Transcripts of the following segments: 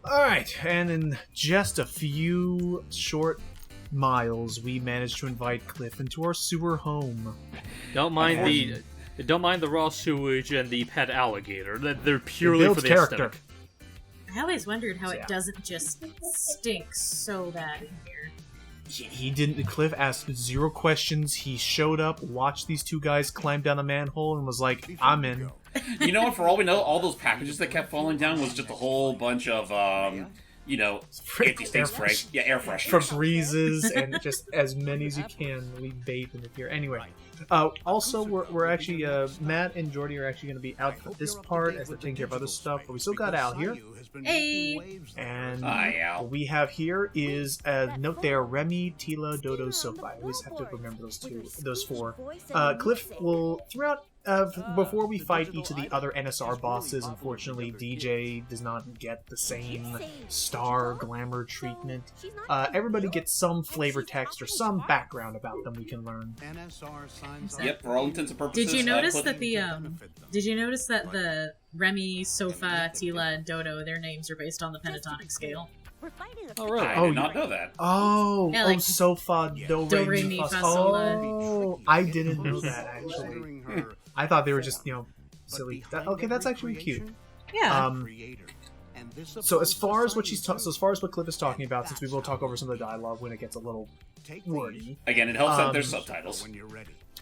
Alright, and in just a few short miles, we managed to invite Cliff into our sewer home. Don't mind the raw sewage and the pet alligator. They're purely for the character. aesthetic. I always wondered how it doesn't just stink so bad in here. He didn't. Cliff asked 0 questions. He showed up, watched these 2 guys climb down a manhole, and was like, I'm in. You know what? For all we know, all those packages that kept falling down was just a whole bunch of, anti-stink spray. Yeah, air fresheners. Febrezes, and just as many as you can. We bathe in it here. Anyway. Also, we're actually, Matt and Jordy are actually going to be out for this part as they're taking care of other stuff, but we still got Al here. Hey! And Hi, Al. what we have here is a note there, Remy, Tila, Dodo, Sophie. I always have to remember those 4. Cliff will, throughout, before we fight each of the other NSR bosses, unfortunately, DJ does not get the same star glamour treatment. Everybody gets some flavor text or some background about them we can learn. Yep, for all intents and purposes. Did you notice that the Remy, Sofa, Tila, and Dodo, their names are based on the pentatonic scale? Oh, really? I did not know that. Oh, yeah, like, Sofa, Do, Re, Mi, Fa, Sol. Oh, I didn't know that, actually. I thought they were just, silly. Okay, that's actually cute. Yeah. So as far as what as far as what Cliff is talking about, since we will talk over some of the dialogue when it gets a little wordy. Again, it helps that there's subtitles.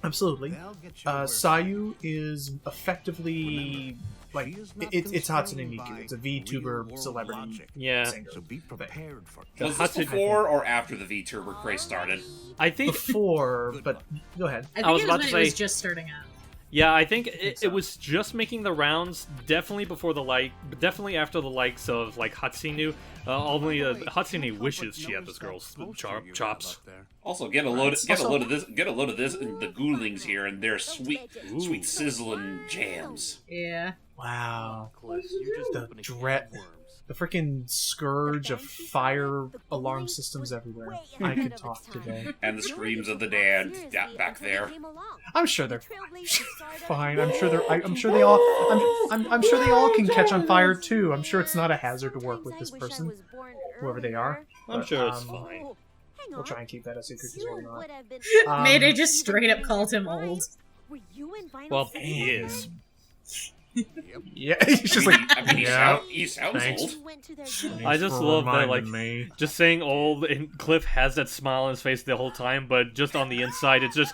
Absolutely. Sayu is effectively like it's Hatsune Miku. It's a VTuber celebrity singer. So be prepared for Was this before or after the VTuber craze started? I think before, but go ahead. I was about to say it was just starting out. Yeah, I think it was just making the rounds. Definitely definitely after the likes of like Hatsune. Only Hatsune wishes she had this girl's chops. Also, get a load of this in the Ghoulings here and their sweet sizzling jams. Yeah. Wow. The dread. The freaking scourge of fire alarm systems everywhere. I could talk today. And the screams of the dad back there. I'm sure they're fine. I'm sure they all. I'm sure they all can catch on fire too. I'm sure it's not a hazard to work with this person, whoever they are. I'm sure it's fine. We'll try and keep that a secret because we're not. Mayday just straight up called him old. Well, he is. Yeah, he's just like. He sounds old. I just love that, like, just saying old, and Cliff has that smile on his face the whole time, but just on the inside, it's just.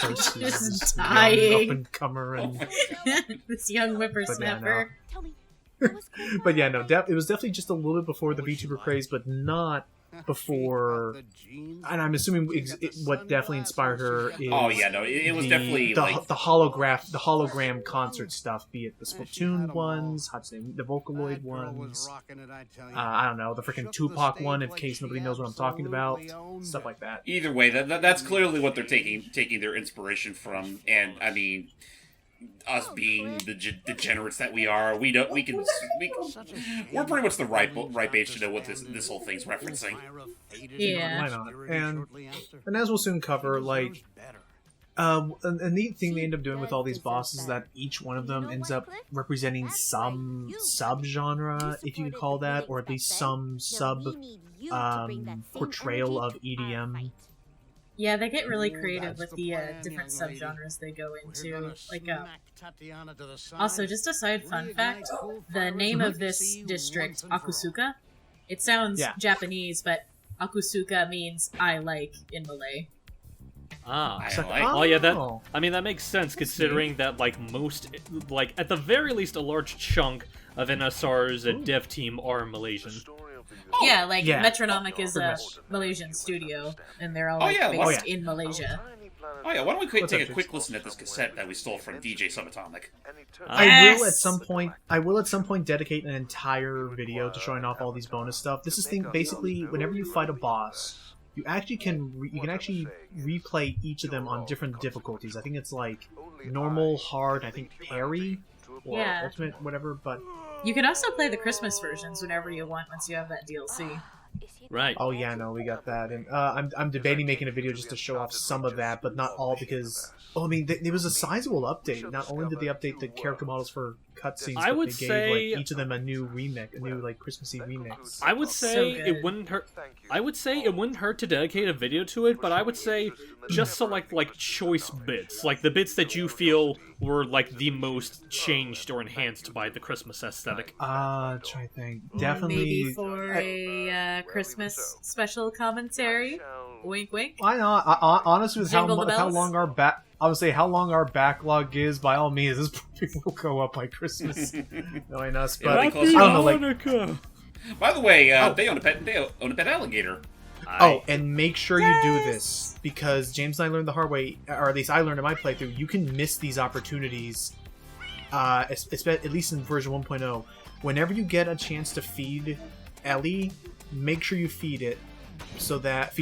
Just dying. Up and comer and this young whippersnapper. But yeah, no, it was definitely just a little bit before the VTuber craze, but not before. And I'm assuming what definitely inspired her is. Oh yeah, no, it was definitely the hologram concert stuff, be it the Splatoon ones, the Vocaloid ones. I don't know, the freaking Tupac one, in case nobody knows what I'm talking about, stuff like that. Either way, that's clearly what they're taking their inspiration from, and I mean. Us being the degenerates that we are, we're pretty much the right age to know what this whole thing's referencing. Yeah. Why not? And as we'll soon cover, like, a neat thing they end up doing with all these bosses is that each one of them ends up representing some sub-genre, if you could call that, or at least some portrayal of EDM. Yeah, they get really creative with the different subgenres they go into. Like, also, just a side fun fact, the name of this district, Akusuka, it sounds Japanese, but Akusuka means I like in Malay. Oh yeah, that makes sense considering that most, at the very least, a large chunk of NSR's dev team are Malaysian. Yeah, Metronomic is a Malaysian studio, and they're all based in Malaysia. Oh yeah, why don't we take a quick listen at this cassette that we stole from DJ Subatomic? I will at some point dedicate an entire video to showing off all these bonus stuff. This is basically whenever you fight a boss, you actually can replay each of them on different difficulties. I think it's like normal, hard, I think parry, or ultimate, whatever. But you can also play the Christmas versions whenever you want once you have that DLC. Right. Oh yeah, no, we got that, and I'm debating making a video just to show off some of that, but not all because. Oh, I mean, it was a sizable update. Not only did they update the character models for cutscenes, I but would they gave say- like each of them a new remix, a new like Christmassy remix. I would say good. it wouldn't hurt. I would say it wouldn't hurt to dedicate a video to it, but I would say just select like choice bits, like the bits that you feel were like the most changed or enhanced by the Christmas aesthetic. Try to think. Definitely. Maybe for a Christmas special commentary. Wink, wink. Why not? Honestly, with Jingle the how bells? long our I would say how long our backlog is. By all means, this probably will go up by Christmas, knowing us. But Happy I don't know, like, Hanukkah! By the way, they own a pet. They own a pet alligator. oh, and make sure you do this because James and I learned the hard way, or at least I learned in my playthrough. You can miss these opportunities, at least in version 1.0. Whenever you get a chance to feed Ellie, make sure you feed her, so that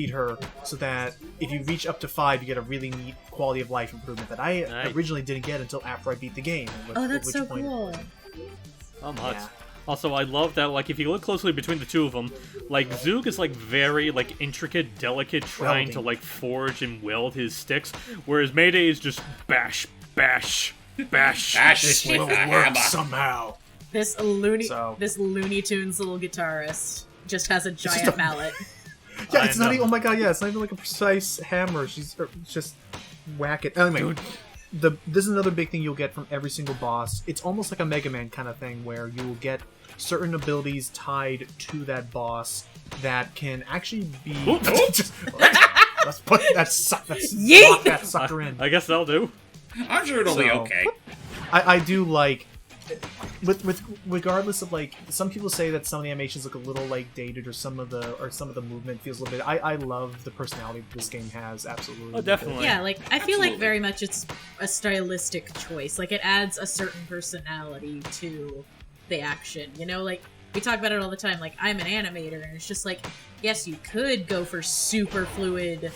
if you reach up to 5, you get a really neat quality of life improvement that I Nice. originally didn't get until after I beat the game. Oh, that's so cool. I'm hot. Yeah. Also, I love that, like, if you look closely between the two of them, like, Zook is, like, very, like, intricate, delicate, trying to, Welding. like, forge and weld his sticks, whereas Mayday is just bash, bash, bash. Bash This with will a work hammer. somehow. This Looney So- Tunes little guitarist just has a just giant a- mallet. Yeah, I it's not know. even. Oh my god, yeah, it's not even like a precise hammer. She's just whack it. Anyway, this is another big thing you'll get from every single boss. It's almost like a Mega Man kind of thing where you will get certain abilities tied to that boss that can actually be. Just- let's put let's lock that sucker in. I guess that'll do. I'm sure it'll be So- okay. I do like. With regardless of like some people say that some of the animations look a little like dated or some of the movement feels a little bit. I love the personality that this game has. Absolutely. Oh, definitely. Yeah, like I feel like Absolutely. very much it's a stylistic choice. Like it adds a certain personality to the action. You know, like we talk about it all the time. Like I'm an animator, and it's just like, yes, you could go for super fluid,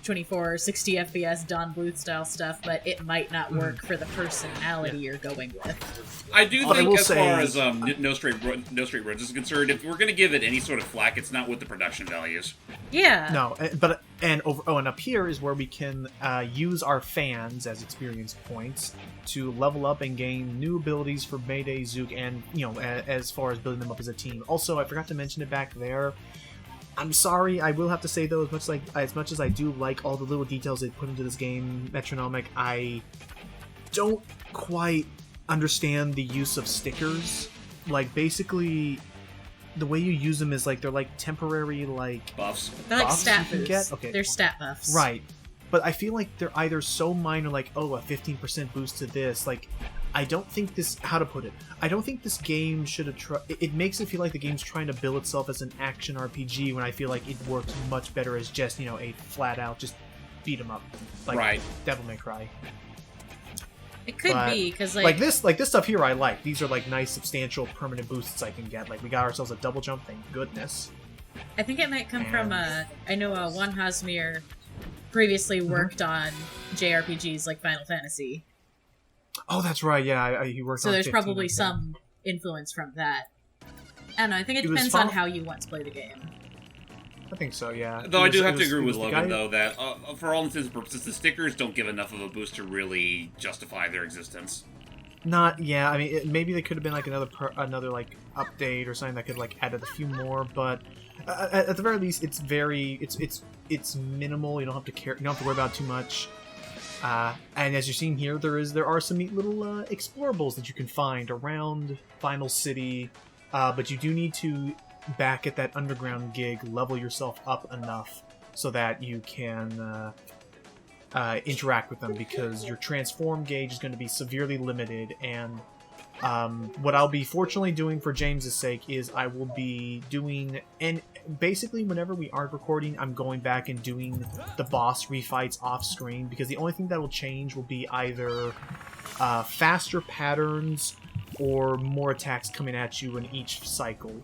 24, 60 FPS Don Bluth style stuff, but it might not work for the personality you're going with. I do But I think, will as say- far as No Straight Roads is concerned, if we're going to give it any sort of flack, it's not with the production values. Yeah. No, and up here is where we can use our fans as experience points to level up and gain new abilities for Mayday, Zook, and as far as building them up as a team. Also, I forgot to mention it back there. I'm sorry, I will have to say though, as much as I do like all the little details they put into this game, Metronomic, I don't quite understand the use of stickers. Like basically, the way you use them is like they're like temporary like. Buffs. They're like buffs stat you can boosts. get? Okay. They're stat buffs. Right. But I feel like they're either so minor, like, oh, a 15% boost to this. Like, I don't think this... How to put it? I don't think this game should have tried... It makes it feel like the game's trying to bill itself as an action RPG when I feel like it works much better as just, a flat-out, just beat 'em up. Like, Right. Devil May Cry. It could But, be, because Like this stuff here I like. These are, like, nice, substantial, permanent boosts I can get. Like, we got ourselves a double jump, thank goodness. I think it might come from I know Juan Hasmir previously worked on JRPGs like Final Fantasy, Oh, that's right, yeah, he worked so on there's 15, probably I think. some influence from that. I don't know. I think it It was depends on fun- how you want to play the game. I think so, yeah. Though I do have to agree it with was the Logan, guy- though, that for all intents and purposes, the stickers don't give enough of a boost to really justify their existence. Not, yeah. I mean, maybe they could have been like another like update or something that could like added a few more. But at the very least, it's it's minimal. You don't have to care. You don't have to worry about too much. And as you're seeing here, there are some neat little explorables that you can find around Final City. But you do need to, back at that underground gig, level yourself up enough so that you can interact with them, because your transform gauge is going to be severely limited. And what I'll be fortunately doing for James's sake is I will be doing, and basically whenever we aren't recording, I'm going back and doing the boss refights off screen, because the only thing that will change will be either faster patterns or more attacks coming at you in each cycle.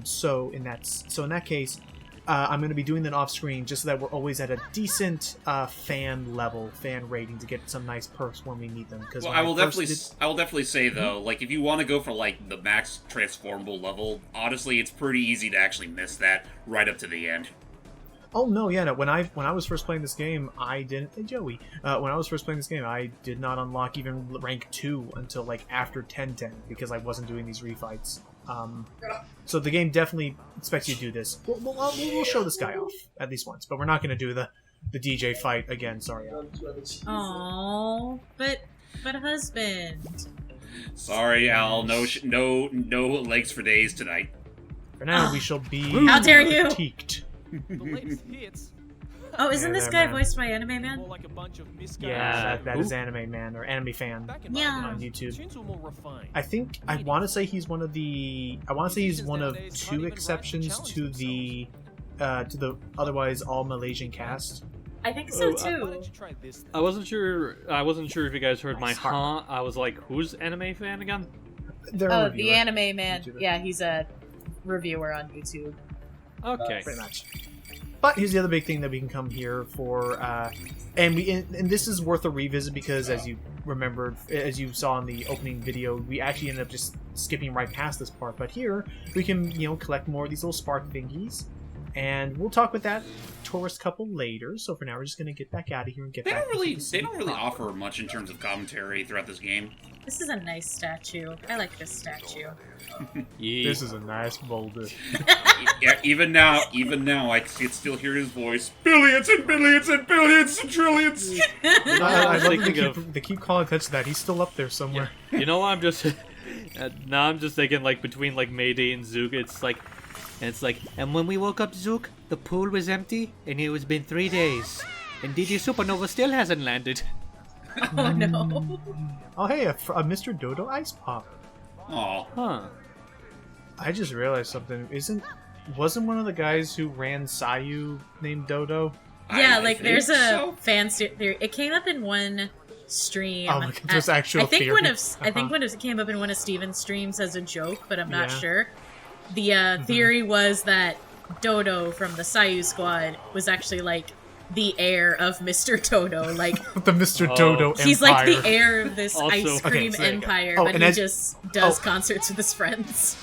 So in that case, I'm going to be doing that off screen just so that we're always at a decent fan rating to get some nice perks when we need them. Because Well, I will definitely say though, like if you want to go for like the max transformable level, honestly, it's pretty easy to actually miss that right up to the end. Oh no, yeah, no. When I was first playing this game, I didn't. Hey, Joey. When I was first playing this game, I did not unlock even rank 2 until like after 10-10 because I wasn't doing these refights. So the game definitely expects you to do this. We'll show this guy off at least once, but we're not going to do the DJ fight again. Sorry. Oh, but husband. Sorry, Al. No legs for days tonight. For now, we shall be How dare you! critiqued. Oh, isn't Hey this there, guy man. voiced by Anime Man? Yeah, that is Anime Man or Anime Fan Yeah. on YouTube. I want to say he's one of 2 exceptions to the otherwise all Malaysian cast. I think so too. I wasn't sure if you guys heard my huh. I was like, who's Anime Fan again? They're a Oh, reviewer. the Anime Man. YouTuber. Yeah, he's a reviewer on YouTube. Okay. Pretty much. But here's the other big thing that we can come here for, and this is worth a revisit because as you remembered, as you saw in the opening video, we actually ended up just skipping right past this part. But here we can, collect more of these little spark thingies, and we'll talk with that tourist couple later. So for now, we're just gonna get back out of here and get They back. don't really offer much in terms of commentary throughout this game. This is a nice statue. I like this statue. This is a nice boulder. Yeah, even now, I can still hear his voice. Billions and billions and billions and trillions. I love thinking that they keep calling attention to that. He's still up there somewhere. You know, I'm just now I'm just thinking like between like Mayday and Zook, it's like, and when we woke up, Zook, the pool was empty, and it was been 3 days, and DJ Supernova still hasn't landed. Oh no. Oh hey, a Mr. Dodo ice pop. Aw. Huh. I just realized something. Wasn't one of the guys who ran Sayu named Dodo? Yeah, I like think there's a so. fan theory. It came up in one stream. Oh, like, there's actual I think theory. I think when it came up in one of Steven's streams as a joke, but I'm not Yeah. sure. The theory was that Dodo from the Sayu squad was actually like the heir of Mr. Dodo. Like The Mr. Oh. Dodo Empire. he's like the heir of this Also- ice cream Okay, so there you go. empire, Oh, but and he as- just does oh. concerts with his friends.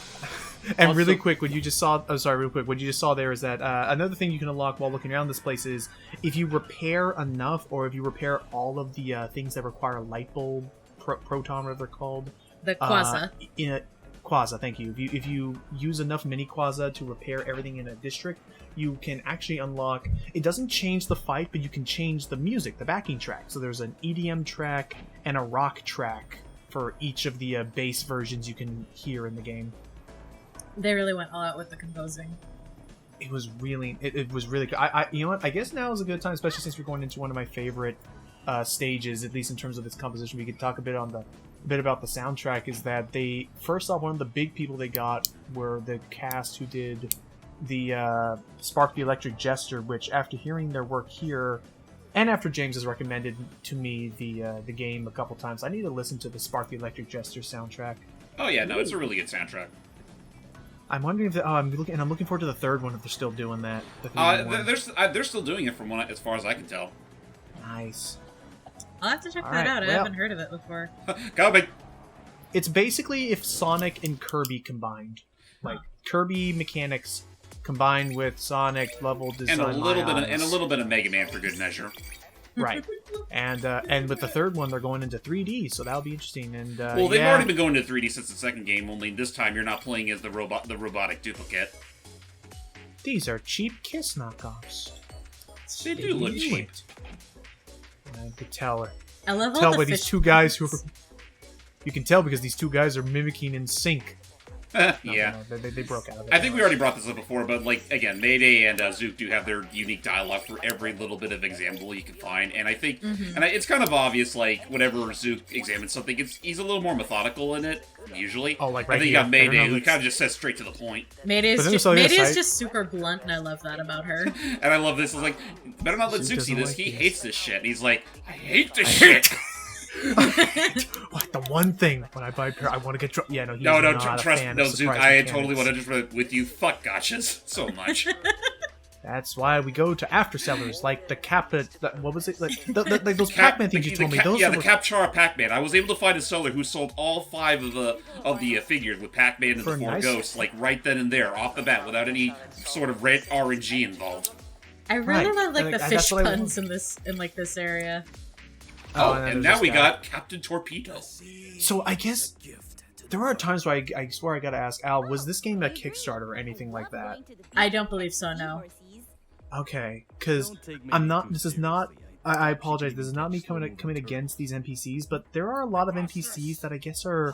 And Also- really quick, what you just saw... Oh, sorry, real quick. What you just saw there is that another thing you can unlock while looking around this place is if you repair enough, or if you repair all of the things that require light bulb, proton, whatever they're called. The Quasar. In a Quasar, thank you. If you use enough mini Quasar to repair everything in a district, you can actually unlock... It doesn't change the fight, but you can change the music, the backing track. So there's an EDM track and a rock track for each of the bass versions you can hear in the game. They really went all out with the composing. It was really, it was really good. You know what? I guess now is a good time, especially since we're going into one of my favorite stages, at least in terms of its composition. We could talk a bit about the soundtrack. Is that they first off, one of the big people they got were the cast who did the Spark the Electric Jester, which after hearing their work here, and after James has recommended to me the game a couple times, I need to listen to the Spark the Electric Jester soundtrack. Oh yeah, no, it's a really good soundtrack. I'm wondering if I'm looking forward to the third one if they're still doing that. The third one. They're still doing it from as far as I can tell. Nice. I'll have to check All that right, out. I well- haven't heard of it before. Coming. It's basically if Sonic and Kirby combined, like Kirby mechanics combined with Sonic level design, And a little bit of Mega Man for good measure. right. And with the third one, they're going into 3D, so that'll be interesting. And Well, they've yeah, already been going to 3D since the second game. Only this time you're not playing as the robotic duplicate. these are cheap Kiss knockoffs. They do look cheap. I could tell. I love all Tell the by these fish- two guys who are. You can tell because these two guys are mimicking in sync. Yeah. No, they broke out of it. I think we already brought this up before, but like again, Mayday and Zook do have their unique dialogue for every little bit of example you can find, and I think, it's kind of obvious. Like whenever Zook examines something, he's a little more methodical in it usually. Oh, like and right then you here. got Mayday, I don't know who if kind of just says straight to the point. Mayday But is, then just, there's Mayday other is side- just super blunt, and I love that about her. And I love this. It's like, better not let Zook Zook see doesn't this. like He this. hates this shit. And he's like, I hate this shit. What the one thing when I buy a pair, I want to get drunk. Yeah, no, he's No, not a trust fan no, of Zook. surprise I mechanics. totally want to just with you. Fuck gotchas so much. That's why we go to after sellers like the Kappa. What was it? Like those Pac-Man things you told me. Those yeah, were the Capchara Pac-Man. I was able to find a seller who sold all 5 of the figures with Pac-Man and For the a 4 nice- ghosts, like right then and there, off the bat, without any sort of red RNG involved. I really Right. love like And, the like, fish that's what I want. puns in this area. Oh, and then and there's now this we guy. got Captain Torpedo. So I guess there are times where I swear I gotta ask Al, was this game a Kickstarter or anything like that? I don't believe so, no. Okay, because I'm not. This is not. I apologize. This is not me coming against these NPCs, but there are a lot of NPCs that I guess are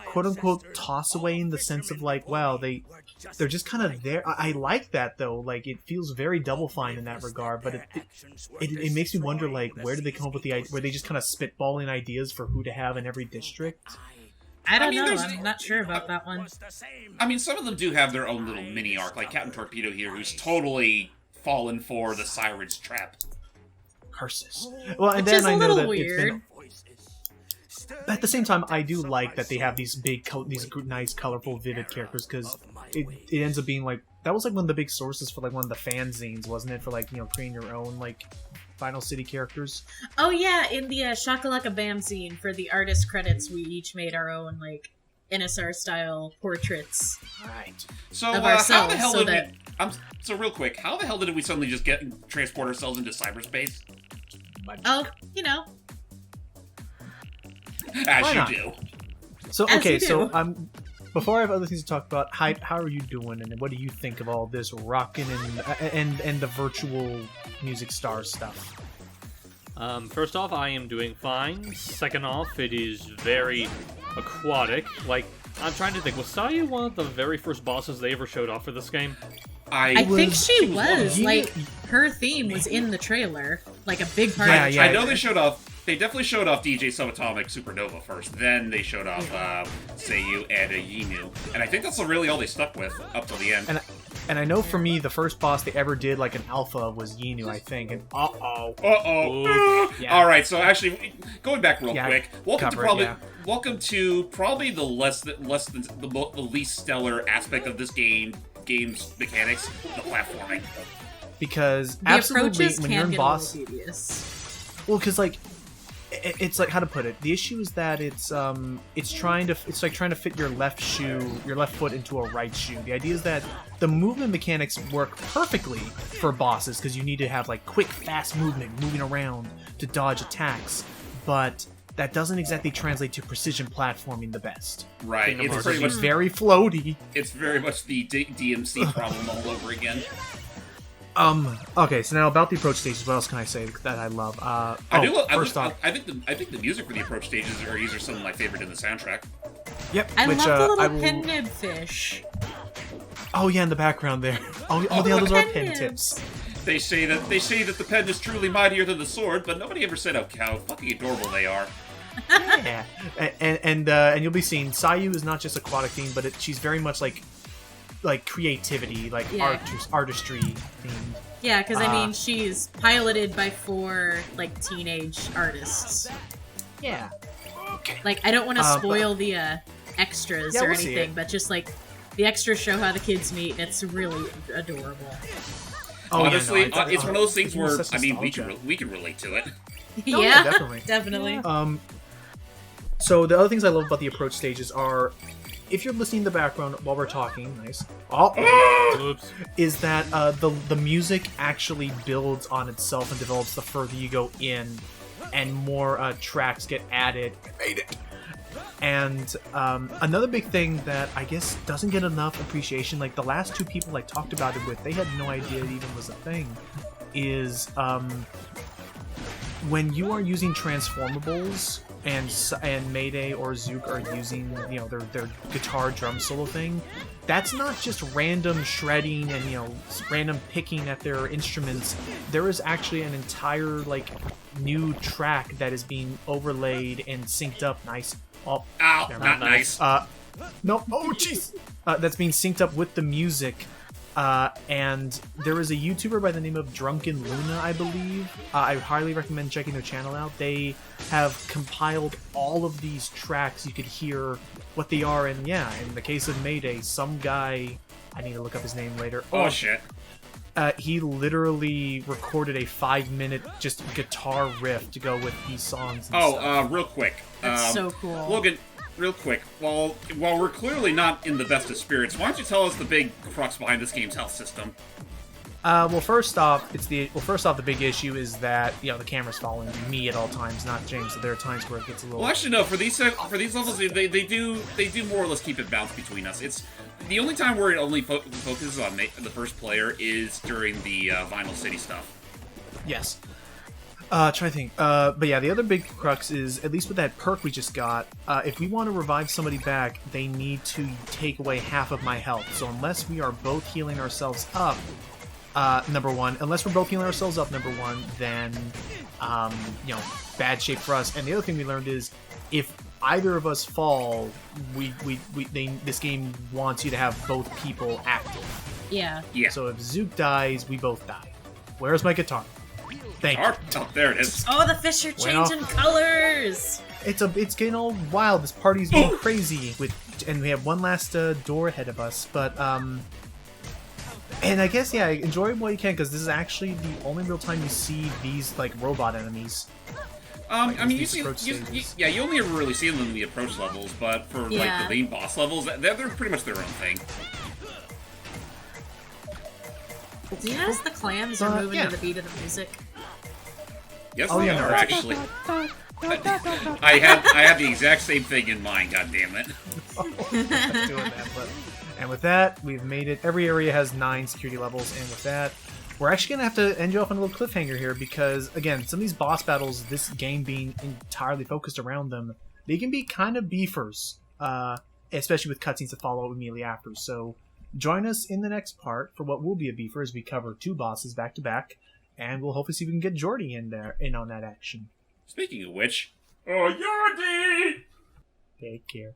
quote unquote toss away in the sense of like, wow, they're just kind of there. I like that though. Like it feels very Double Fine in that regard, but it makes me wonder like where did they come up with the idea? Were they just kind of spitballing ideas for who to have in every district? I don't know. there's- I'm not sure about that one. I mean, some of them do have their own little mini arc, like Captain Torpedo here, who's totally fallen for the Siren's trap. Curses. Well, and Which then is I a know little that weird. but at the same time, I do like that they have these nice, colorful, vivid characters because it ends up being like that was like one of the big sources for like one of the fanzines, wasn't it? For like creating your own like Final City characters. Oh yeah, in the Shakalaka Bam scene for the artist credits, we each made our own like NSR style portraits. Right. So Of how the ourselves, hell so did we? So real quick, how the hell did we suddenly just transport ourselves into cyberspace? Oh, As Why you not? do. So As okay, you so do. before I have other things to talk about, how are you doing, and what do you think of all this rockin' and the virtual music star stuff? First off, I am doing fine. Second off, it is very aquatic. Like, I'm trying to think, was Sayu one of the very first bosses they ever showed off for this game? I think she was. Yeah. Like, her theme was in the trailer. Like, a big part Yeah, of the yeah. I trailer. know they showed off. They definitely showed off DJ Subatomic Supernova first. Then they showed off Seiyu and Yinu, and I think that's really all they stuck with up till the end. And I know for me, the first boss they ever did like an alpha was Yinu, I think. And Yeah. All right, so actually, going back real Yeah, quick, cover it, welcome to probably the the least stellar aspect of this game's mechanics, the platforming. because The absolutely approaches when can you're in get boss, a little tedious. well, because like it's like, how to put it, the issue is that it's trying to fit your left foot into a right shoe. The idea is that the movement mechanics work perfectly for bosses because you need to have like quick, fast movement, moving around to dodge attacks, but that doesn't exactly translate to precision platforming the best. Right, Kingdom it's Hearts. pretty much It's very floaty. it's very much the DMC problem all over again. Okay, so now about the approach stages, what else can I say that I love? I do. First off, I think the music for the approach stages are some of my favorite in the soundtrack. yep. I which, love the I little will- pin nib fish. Oh yeah, in the background there. Oh yeah, those are pin tips. They say that the pen is truly mightier than the sword, but nobody ever said how fucking adorable they are. Yeah, and you'll be seeing Sayu is not just aquatic theme, but she's very much like creativity, like Yeah. artistry themed. Yeah, because I mean, she's piloted by 4 like teenage artists. Yeah. Okay. Like, I don't want to But- spoil the extras Yeah, or we'll see anything, it. but just like the extras show how the kids meet, and it's really adorable. Oh, Honestly, yeah, no, it's one of those things it's where such we nostalgia. can relate to it. yeah, definitely. definitely. So the other things I love about the approach stages are, if you're listening in the background while we're talking, nice. Oops. Is that the music actually builds on itself and develops the further you go in, and more tracks get added. Made it. And another big thing that I guess doesn't get enough appreciation, like the last 2 people I talked about it with, they had no idea it even was a thing, is when you are using transformables and Mayday or Zook are using their guitar drum solo thing, that's not just random shredding and random picking at their instruments. There is actually an entire new track that is being overlaid and synced up. Nice. Oh, Ow, never not mind. nice. No. Oh, jeez. That's being synced up with the music. And there is a YouTuber by the name of Drunken Luna, I believe. I highly recommend checking their channel out. They have compiled all of these tracks. You could hear what they are, and yeah, in the case of Mayday, some guy, I need to look up his name later. Oh shit. He literally recorded a 5-minute just guitar riff to go with these songs. And stuff. Real quick. That's so cool. Logan, real quick. While we're clearly not in the best of spirits, why don't you tell us the big crux behind this game's health system? Well, first off, the big issue is that the camera's following me at all times, not James. So there are times where it gets a little. Well, actually, no. For these levels, they do more or less keep it balanced between us. It's the only time where it only focuses on the first player is during the Vinyl City stuff. Yes. Try to think. But yeah, the other big crux is, at least with that perk we just got, if we want to revive somebody back, they need to take away half of my health. So unless we are both healing ourselves up, number one, then, bad shape for us. And the other thing we learned is, if either of us fall, this game wants you to have both people active. Yeah. Yeah. So if Zook dies, we both die. Where's my guitar? Thank you. Oh, there it is. Oh, the fish are changing colors! It's getting all wild. This party's going crazy and we have one last door ahead of us. But and I guess enjoy what you can, because this is actually the only real time you see these like robot enemies. I mean, you only ever really see them in the approach levels, but for like the main boss levels, they're pretty much their own thing. Do you notice the clams are moving to the beat of the music? Yes, they are actually. I have the exact same thing in mind. God damn it! Doing that, and with that, we've made it. Every area has 9 security levels, and with that, we're actually gonna have to end you off on a little cliffhanger here, because again, some of these boss battles, this game being entirely focused around them, they can be kind of beefers, especially with cutscenes to follow immediately after. So join us in the next part for what will be a beefer as we cover 2 bosses back to back. And we'll hopefully see if we can get Jordy in on that action. Speaking of which, Jordy! Take care.